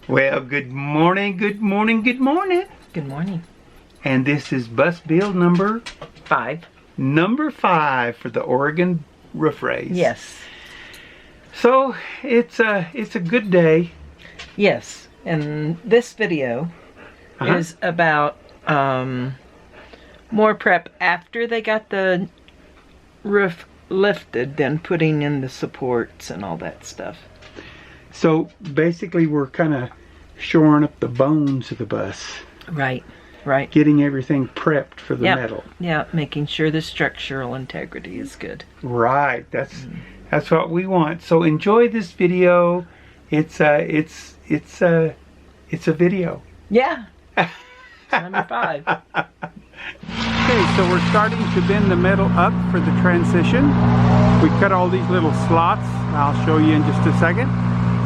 Well, good morning, good morning, good morning. Good morning. And this is bus build number 5. Number 5 for the Oregon roof raise. Yes. So it's a good day. Yes. And this video is about more prep after they got the roof lifted than putting in the supports and all that stuff. So basically we're kind of shoring up the bones of the bus. Right. Right. Getting everything prepped for the metal. Yeah, making sure the structural integrity is good. Right. That's what we want. So enjoy this video. It's a video. Yeah. Number 5. Okay, so we're starting to bend the metal up for the transition. We cut all these little slots. I'll show you in just a second.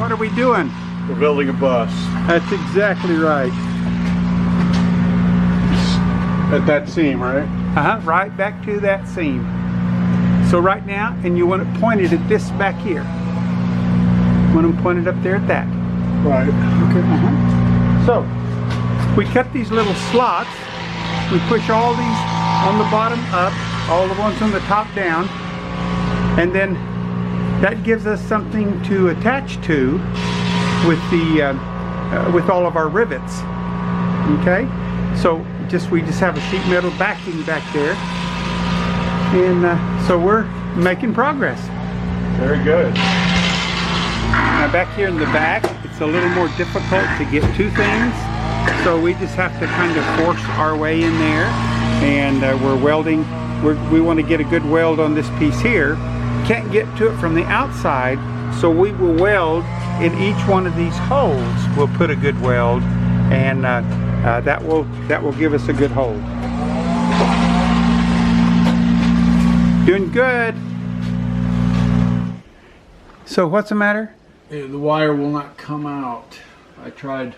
What are we doing? We're building a bus. That's exactly right. At that seam, right? Right back to that seam. So right now, and you want it pointed at this back here. You want them pointed up there at that. Right. Okay. So, we cut these little slots. We push all these on the bottom up, all the ones on the top down, and then that gives us something to attach to with the with all of our rivets. Okay, so we just have a sheet metal backing back there, and so we're making progress. Very good. Now back here in the back, it's a little more difficult to get to things. So we just have to kind of force our way in there, and we're welding. We want to get a good weld on this piece here. Can't get to it from the outside, so we will weld in each one of these holes. We'll put a good weld, and that will give us a good hold. Doing good. So what's the matter? The wire will not come out. I tried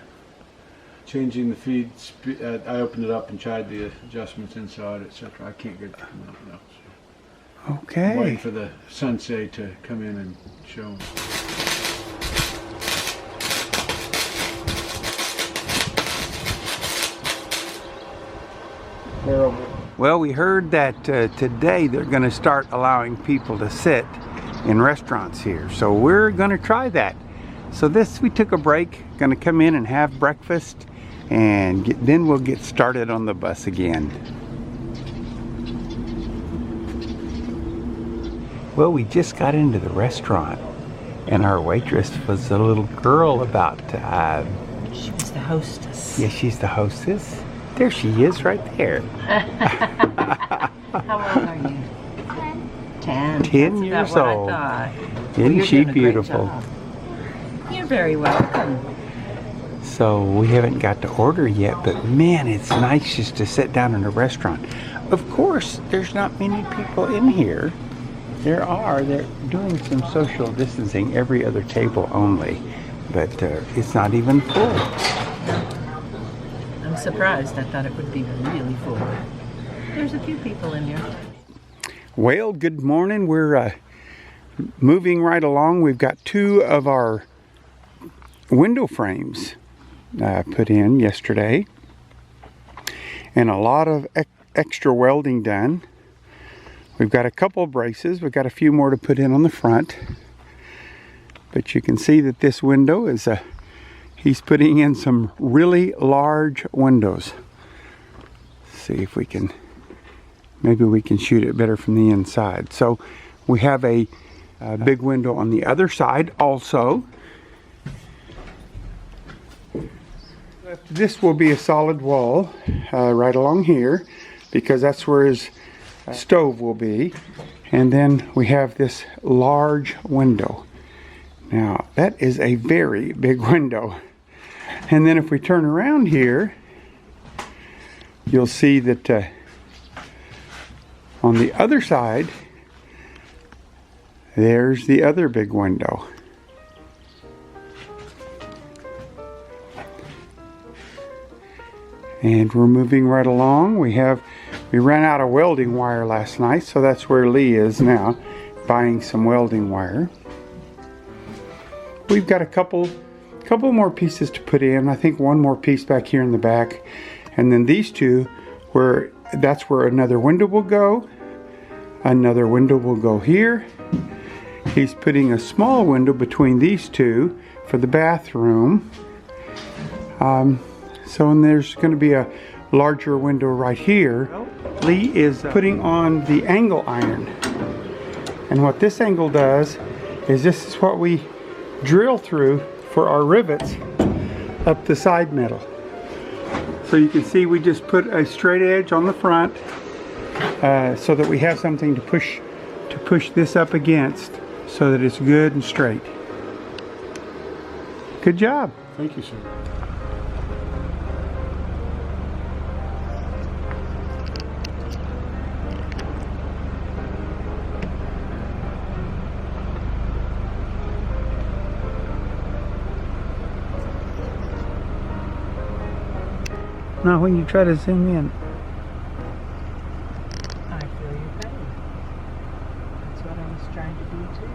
changing the feed. I opened it up and tried the adjustments inside, etc. I can't get it to come out now. So Okay. I'm waiting for the sensei to come in and show me. Well, we heard that today they're going to start allowing people to sit in restaurants here. So we're going to try that. So we took a break, going to come in and have breakfast, and then we'll get started on the bus again. Well, we just got into the restaurant, and our waitress was a little girl about She was the hostess. yeah, she's the hostess. There she is right there. How old are you? 10. 10 years That's about old. what I thought. Isn't You're she doing a great beautiful? job. You're very welcome. So we haven't got to order yet, but man, it's nice just to sit down in a restaurant. Of course, there's not many people in here. They're doing some social distancing, every other table only, but it's not even full. I'm surprised. I thought it would be really full. There's a few people in here. Well, good morning. We're moving right along. We've got 2 of our window frames put in yesterday, and a lot of extra welding done. We've got a couple braces. We've got a few more to put in on the front, but you can see that this window is he's putting in some really large windows. See if we can, maybe we can shoot it better from the inside. So we have a big window on the other side also. This will be a solid wall right along here, because that's where his stove will be. And then we have this large window. Now that is a very big window. And then if we turn around here, you'll see that on the other side, there's the other big window. And we're moving right along. We ran out of welding wire last night, so that's where Lee is now, buying some welding wire. We've got a couple A couple more pieces to put in. I think one more piece back here in the back. And then these two, that's where another window will go. Another window will go here. He's putting a small window between these two for the bathroom. And there's going to be a larger window right here. Lee is putting on the angle iron. And what this angle does is this is what we drill through for our rivets up the side metal. So you can see we just put a straight edge on the front so that we have something to push this up against so that it's good and straight. Good job. Thank you, sir. Now when you try to zoom in, I feel your pain. That's what I was trying to do too.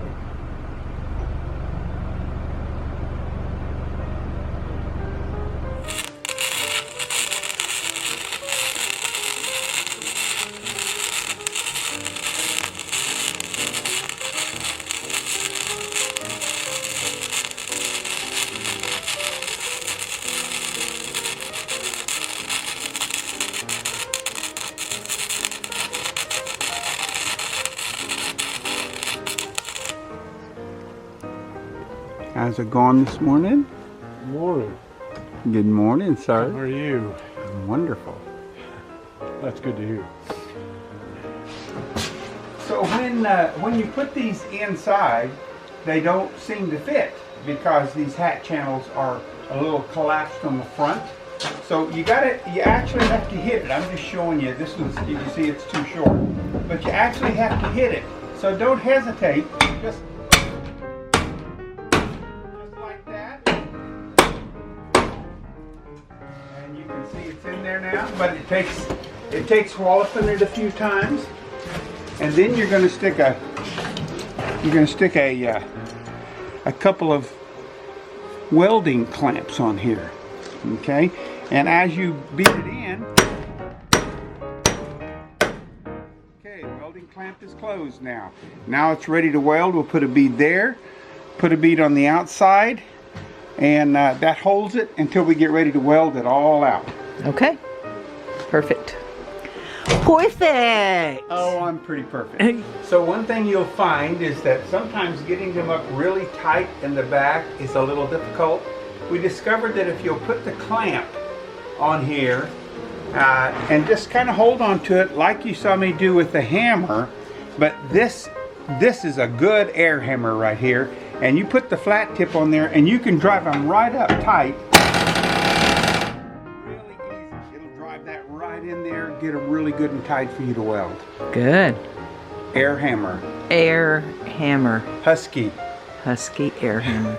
how's it going this morning? Good morning. Good morning, sir. How are you? Wonderful. That's good to hear. So when you put these inside, they don't seem to fit because these hat channels are a little collapsed on the front. So you actually have to hit it. I'm just showing you. This one's, you can see it's too short. But you actually have to hit it. So don't hesitate. Just like that. And you can see it's in there now. But it takes walloping it a few times. And then you're going to stick a couple of welding clamps on here. Okay, and as you beat it in, okay, welding clamp is closed now. Now it's ready to weld. We'll put a bead there, put a bead on the outside, and that holds it until we get ready to weld it all out. Okay, perfect. Perfect! Oh, I'm pretty perfect. So one thing you'll find is that sometimes getting them up really tight in the back is a little difficult. We discovered that if you'll put the clamp on here and just kind of hold on to it like you saw me do with the hammer, but this is a good air hammer right here, and you put the flat tip on there and you can drive them right up tight. Really easy. It'll drive that right in there, get them really good and tight for you to weld. Good. Air hammer. Air hammer. Husky. Husky air hammer.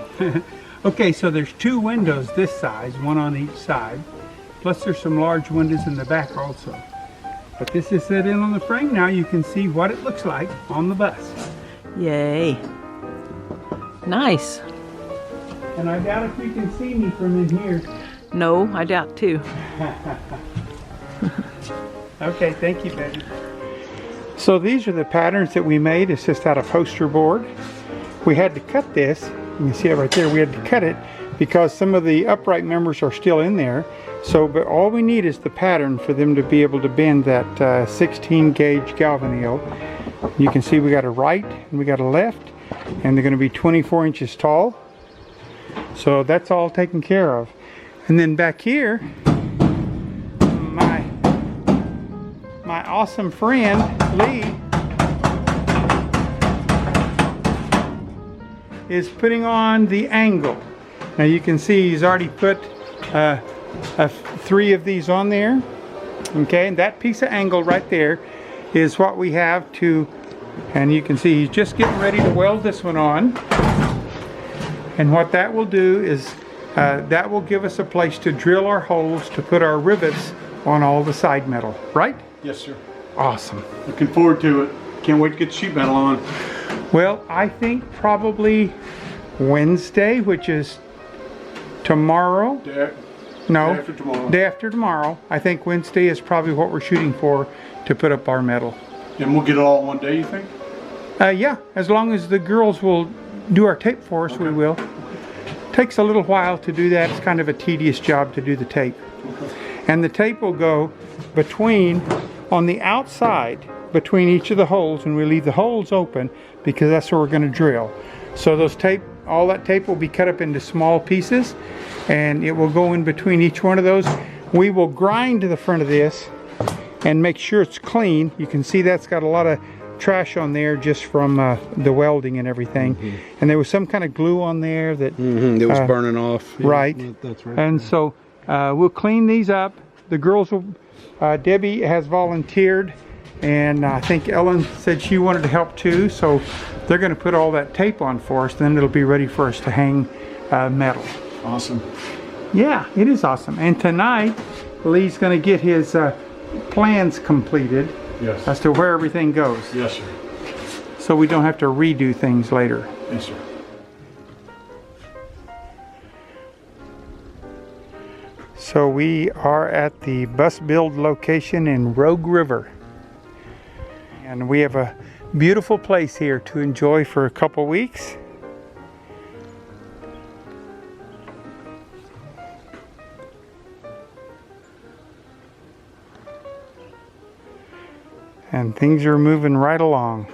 Okay, so there's two windows this size, one on each side. Plus there's some large windows in the back also. But this is set in on the frame. Now you can see what it looks like on the bus. Yay. Nice. And I doubt if you can see me from in here. No, I doubt too. Okay, thank you, Betty. So these are the patterns that we made. It's just out of poster board. We had to cut this. You can see it right there. We had to cut it because some of the upright members are still in there. So, but all we need is the pattern for them to be able to bend that 16 gauge galvanneal. You can see we got a right and we got a left, and they're going to be 24 inches tall. So that's all taken care of. And then back here, my awesome friend Lee is putting on the angle. Now you can see he's already put 3 of these on there. Okay, and that piece of angle right there is what we have to, and you can see he's just getting ready to weld this one on. And what that will do is that will give us a place to drill our holes to put our rivets on all the side metal, right? Yes, sir. Awesome. Looking forward to it. Can't wait to get the sheet metal on. Well, I think probably Wednesday, which is tomorrow. No, Day after tomorrow. day after tomorrow. I think Wednesday is probably what we're shooting for to put up our metal. And we'll get it all in one day, you think? Yeah, as long as the girls will do our tape for us, we will. Takes a little while to do that. It's kind of a tedious job to do the tape. And the tape will go between, on the outside, between each of the holes, and we leave the holes open because that's where we're going to drill. So those tape, all that tape will be cut up into small pieces, and it will go in between each one of those. We will grind to the front of this and make sure it's clean. You can see that's got a lot of trash on there just from the welding and everything. And there was some kind of glue on there that It was burning off. Yeah, right. That's right. And so we'll clean these up. The girls will, Debbie has volunteered, and I think Ellen said she wanted to help too, so they're going to put all that tape on for us, then it'll be ready for us to hang metal. Awesome. Yeah, it is awesome. And tonight Lee's going to get his plans completed Yes. as to where everything goes, Yes, sir. so we don't have to redo things later. Yes, sir. So we are at the bus build location in Rogue River, and we have a beautiful place here to enjoy for a couple weeks. And things are moving right along.